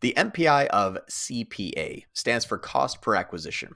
The MPI of CPA stands for cost per acquisition.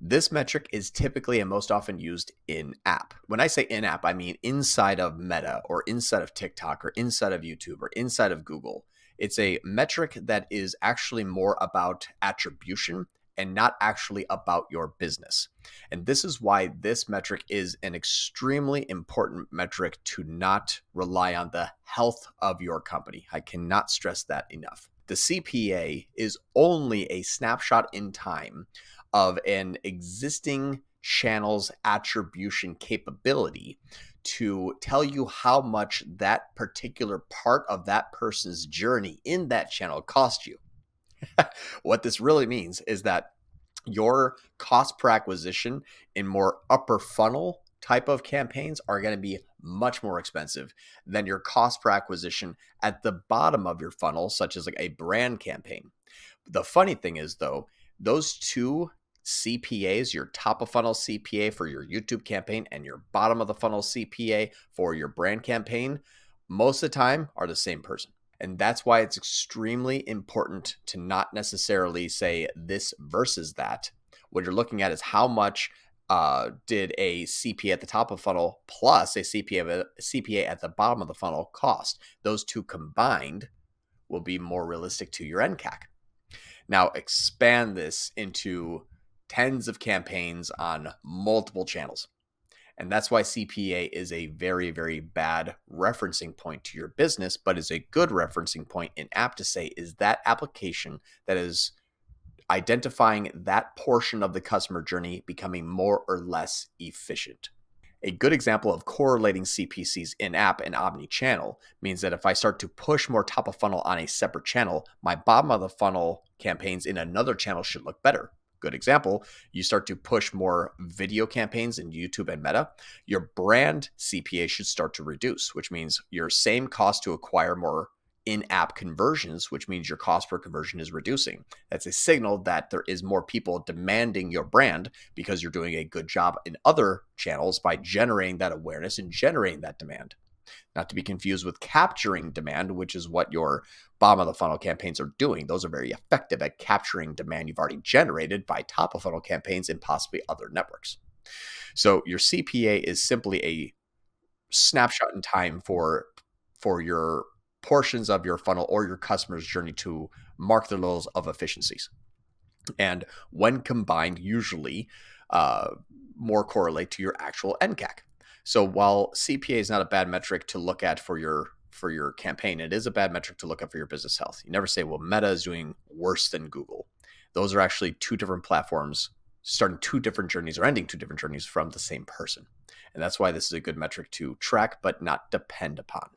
This metric is typically and most often used in app. When I say in app, I mean inside of Meta or inside of TikTok or inside of YouTube or inside of Google. It's a metric that is actually more about attribution and not actually about your business. And this is why this metric is an extremely important metric to not rely on the health of your company. I cannot stress that enough. The CPA is only a snapshot in time of an existing channel's attribution capability to tell you how much that particular part of that person's journey in that channel cost you. What this really means is that your cost per acquisition in more upper funnel type of campaigns are going to be much more expensive than your cost per acquisition at the bottom of your funnel, such as like a brand campaign. The funny thing is, though, those two CPAs, your top of funnel CPA for your YouTube campaign and your bottom of the funnel CPA for your brand campaign, most of the time are the same person. And that's why it's extremely important to not necessarily say this versus that. What you're looking at is how much did a CPA at the top of the funnel plus a CPA at the bottom of the funnel cost. Those two combined will be more realistic to your NCAC. Now expand this into tens of campaigns on multiple channels. And that's why CPA is a very, very bad referencing point to your business, but is a good referencing point in app to say, is that application that is identifying that portion of the customer journey becoming more or less efficient? A good example of correlating CPCs in app and omni-channel means that if I start to push more top of funnel on a separate channel, my bottom of the funnel campaigns in another channel should look better. Good example, you start to push more video campaigns in YouTube and Meta, your brand CPA should start to reduce, which means your same cost to acquire more in-app conversions, which means your cost per conversion is reducing. That's a signal that there is more people demanding your brand because you're doing a good job in other channels by generating that awareness and generating that demand. Not to be confused with capturing demand, which is what your bottom of the funnel campaigns are doing. Those are very effective at capturing demand you've already generated by top of funnel campaigns and possibly other networks. So your CPA is simply a snapshot in time for your portions of your funnel or your customer's journey to mark the levels of efficiencies. And when combined, usually more correlate to your actual NCAC. So while CPA is not a bad metric to look at for your campaign, it is a bad metric to look at for your business health. You never say, well, Meta is doing worse than Google. Those are actually two different platforms starting two different journeys or ending two different journeys from the same person. And that's why this is a good metric to track, but not depend upon.